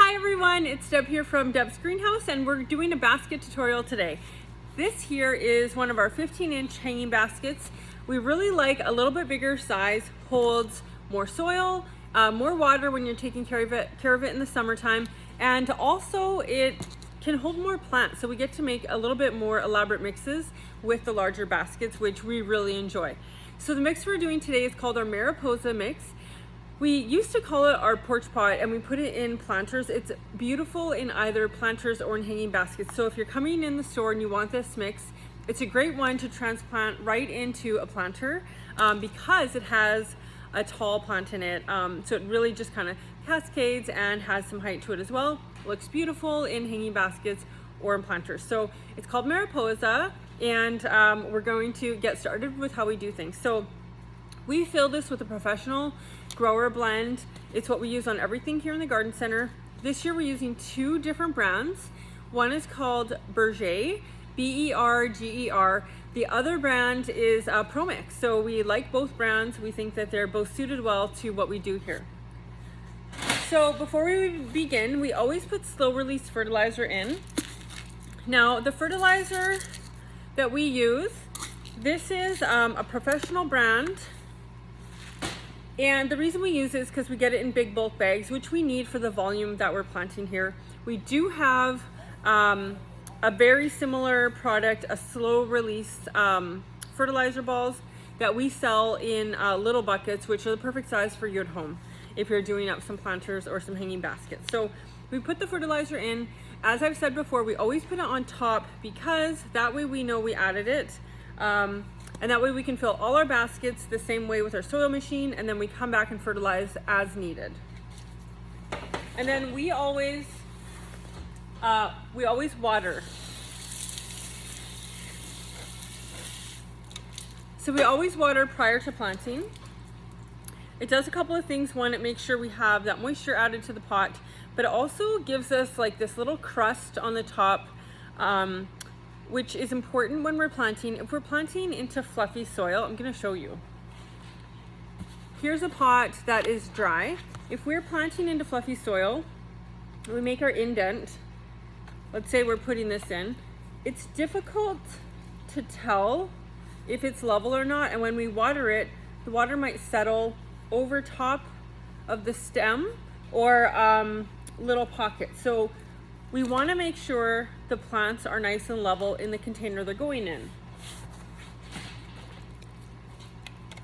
Hi everyone, it's Deb here from Deb's Greenhouse, and we're doing a basket tutorial today. This here is one of our 15-inch hanging baskets. We really like a little bit bigger size, holds more soil, more water when you're taking care of it in the summertime, and also it can hold more plants, so we get to make a little bit more elaborate mixes with the larger baskets, which we really enjoy. So the mix we're doing today is called our Mariposa mix. We used to call it our porch pot, and we put it in planters. It's beautiful in either planters or in hanging baskets. So if you're coming in the store and you want this mix, it's a great one to transplant right into a planter because it has a tall plant in it. So it really just kind of cascades and has some height to it as well. Looks beautiful in hanging baskets or in planters. So it's called Mariposa, and we're going to get started with how we do things. So we fill this with a professional grower blend. It's what we use on everything here in the garden center. This year we're using two different brands. One is called Berger, B-E-R-G-E-R. The other brand is ProMix. So we like both brands. We think that they're both suited well to what we do here. So before we begin, we always put slow release fertilizer in. Now the fertilizer that we use, this is a professional brand. And the reason we use it is because we get it in big bulk bags, which we need for the volume that we're planting here. We do have a very similar product, a slow release fertilizer balls that we sell in little buckets, which are the perfect size for you at home if you're doing up some planters or some hanging baskets. So we put the fertilizer in. As I've said before, we always put it on top because that way we know we added it. And that way we can fill all our baskets the same way with our soil machine, and then we come back and fertilize as needed. And then we always water. So we always water prior to planting. It does a couple of things. One, it makes sure we have that moisture added to the pot, but it also gives us like this little crust on the top, which is important when we're planting. If we're planting into fluffy soil, I'm going to show you. Here's a pot that is dry. If we're planting into fluffy soil, we make our indent. Let's say we're putting this in. It's difficult to tell if it's level or not, and when we water it, the water might settle over top of the stem or little pockets. So we want to make sure the plants are nice and level in the container they're going in.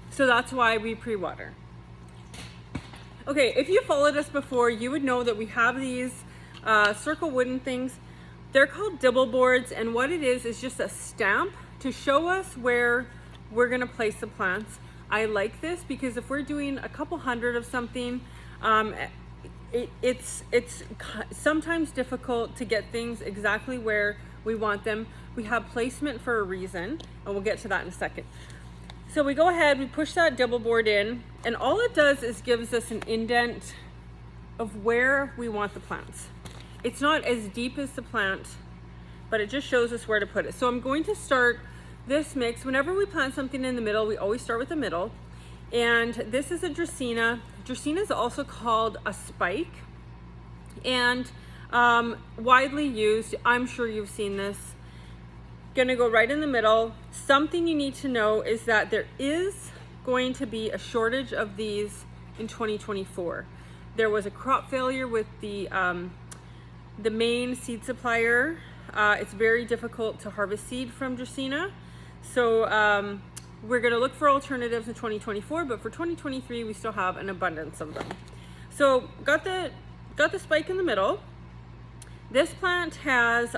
So that's why we pre-water. Okay, if you followed us before, you would know that we have these circle wooden things. They're called dibble boards, and what it is just a stamp to show us where we're going to place the plants. I like this because if we're doing a couple hundred of something, it's sometimes difficult to get things exactly where we want them. We have placement for a reason, and we'll get to that in a second. So we go ahead, we push that dibble board in, and all it does is gives us an indent of where we want the plants. It's not as deep as the plant, but it just shows us where to put it. So I'm going to start this mix. Whenever we plant something in the middle, we always start with the middle. And this is a Dracaena. Dracaena is also called a spike, and widely used. I'm sure you've seen this. Gonna go right in the middle. Something you need to know is that there is going to be a shortage of these in 2024. There was a crop failure with the main seed supplier. It's very difficult to harvest seed from Dracaena. So we're going to look for alternatives in 2024, but for 2023 we still have an abundance of them. So got the spike in the middle. This plant has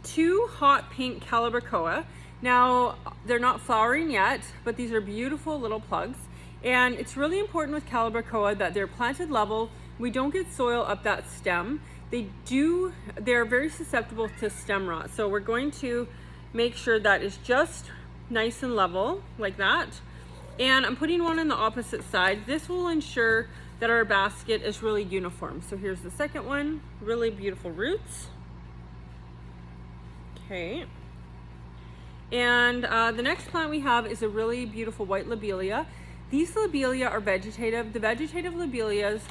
two hot pink calibrachoa. Now they're not flowering yet, but these are beautiful little plugs, and it's really important with calibrachoa that they're planted level. We don't get soil up that stem. They're very susceptible to stem rot, so we're going to make sure that is just nice and level like that. And I'm putting one on the opposite side. This will ensure that our basket is really uniform. So here's the second one, really beautiful roots. Okay. And the next plant we have is a really beautiful white lobelia. These lobelia are vegetative. The vegetative lobelias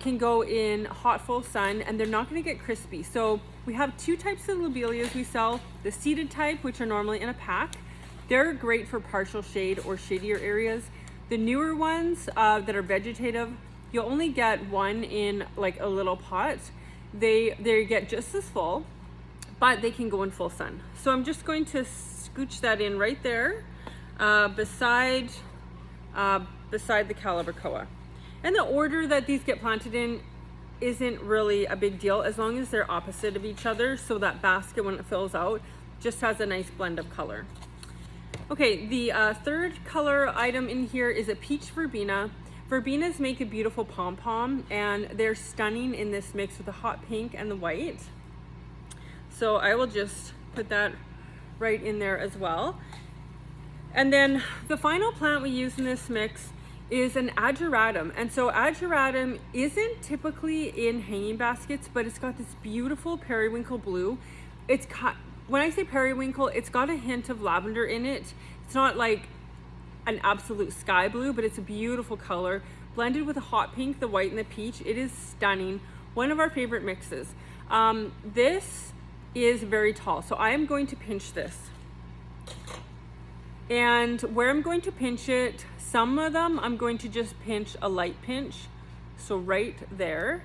can go in hot full sun and they're not going to get crispy. So we have two types of lobelias we sell. The seeded type, which are normally in a pack. They're great for partial shade or shadier areas. The newer ones that are vegetative, you'll only get one in like a little pot. They get just as full, but they can go in full sun. So I'm just going to scooch that in right there beside the calibrachoa. And the order that these get planted in isn't really a big deal as long as they're opposite of each other, so that basket, when it fills out, just has a nice blend of color. Okay, the third color item in here is a peach verbena. Verbenas make a beautiful pom-pom, and they're stunning in this mix with the hot pink and the white. So I will just put that right in there as well. And then the final plant we use in this mix is an ageratum. And so ageratum isn't typically in hanging baskets, but it's got this beautiful periwinkle blue. When I say periwinkle, it's got a hint of lavender in it. It's not like an absolute sky blue, but it's a beautiful color blended with the hot pink, the white, and the peach. It is stunning. One of our favorite mixes. This is very tall, so I am going to pinch this. And where I'm going to pinch it, some of them I'm going to just pinch a light pinch, so right there.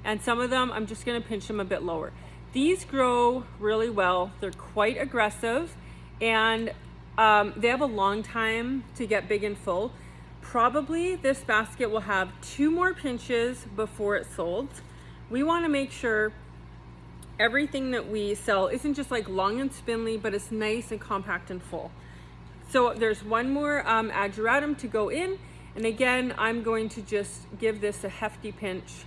And some of them I'm just going to pinch them a bit lower. These grow really well. They're quite aggressive, and they have a long time to get big and full. Probably this basket will have 2 more pinches before it's sold. We want to make sure everything that we sell isn't just like long and spindly, but it's nice and compact and full. So there's one more ageratum to go in, and again I'm going to just give this a hefty pinch,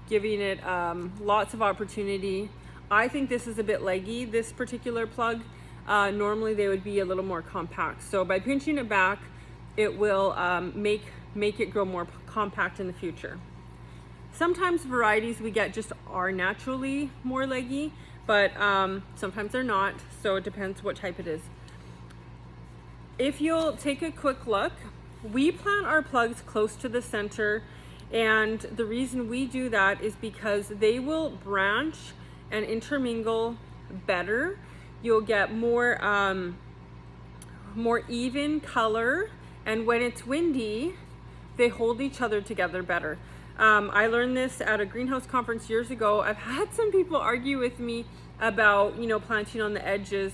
giving it lots of opportunity. I think this is a bit leggy, this particular plug. Normally they would be a little more compact, so by pinching it back it will make it grow more compact in the future. Sometimes varieties we get just are naturally more leggy, but sometimes they're not, so it depends what type it is. If you'll take a quick look, we plant our plugs close to the center, and the reason we do that is because they will branch and intermingle better. You'll get more even color, and when it's windy, they hold each other together better. I learned this at a greenhouse conference years ago. I've had some people argue with me about, planting on the edges.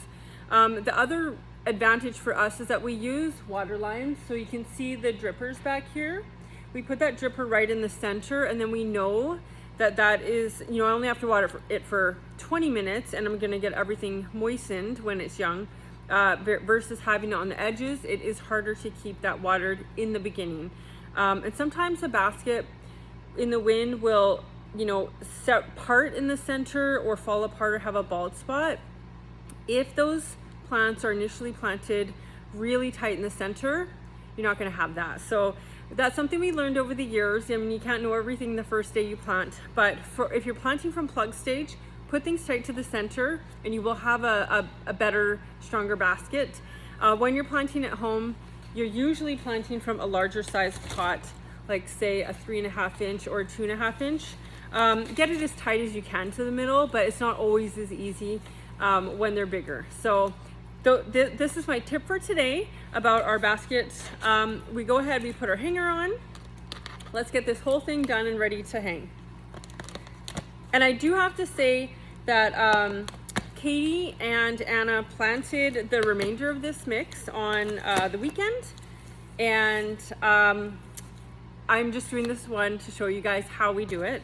The other advantage for us is that we use water lines. So you can see the drippers back here. We put that dripper right in the center, and then we know that is, I only have to water it for 20 minutes, and I'm gonna get everything moistened when it's young, versus having it on the edges. It is harder to keep that watered in the beginning. And sometimes a basket in the wind will, set part in the center or fall apart or have a bald spot. If those plants are initially planted really tight in the center, you're not going to have that. So that's something we learned over the years. I mean, you can't know everything the first day you plant, but if you're planting from plug stage, put things tight to the center and you will have a better, stronger basket. When you're planting at home, you're usually planting from a larger size pot, like say a 3.5 inch or a 2.5 inch. Get it as tight as you can to the middle, but it's not always as easy when they're bigger. So this is my tip for today about our baskets. We go ahead, we put our hanger on. Let's get this whole thing done and ready to hang. And I do have to say that Katie and Anna planted the remainder of this mix on the weekend, and I'm just doing this one to show you guys how we do it.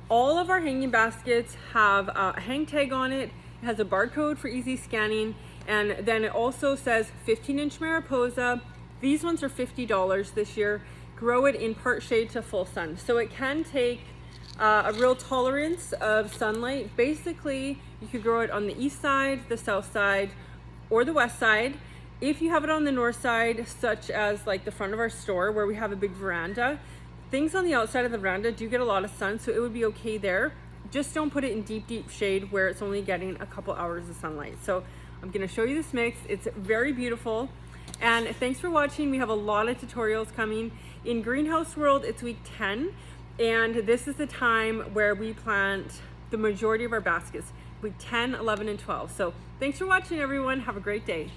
All of our hanging baskets have a hang tag on it. It has a barcode for easy scanning, and then it also says 15-inch Mariposa. These ones are $50 this year. Grow it in part shade to full sun. So it can take a real tolerance of sunlight. Basically, you could grow it on the east side, the south side, or the west side. If you have it on the north side, such as like the front of our store where we have a big veranda, things on the outside of the veranda do get a lot of sun, so it would be okay there. Just don't put it in deep shade where it's only getting a couple hours of sunlight. So I'm gonna show you this mix. It's very beautiful. And thanks for watching. We have a lot of tutorials coming. In Greenhouse World, it's week 10, and this is the time where we plant the majority of our baskets, week 10, 11, and 12. So thanks for watching, everyone. Have a great day.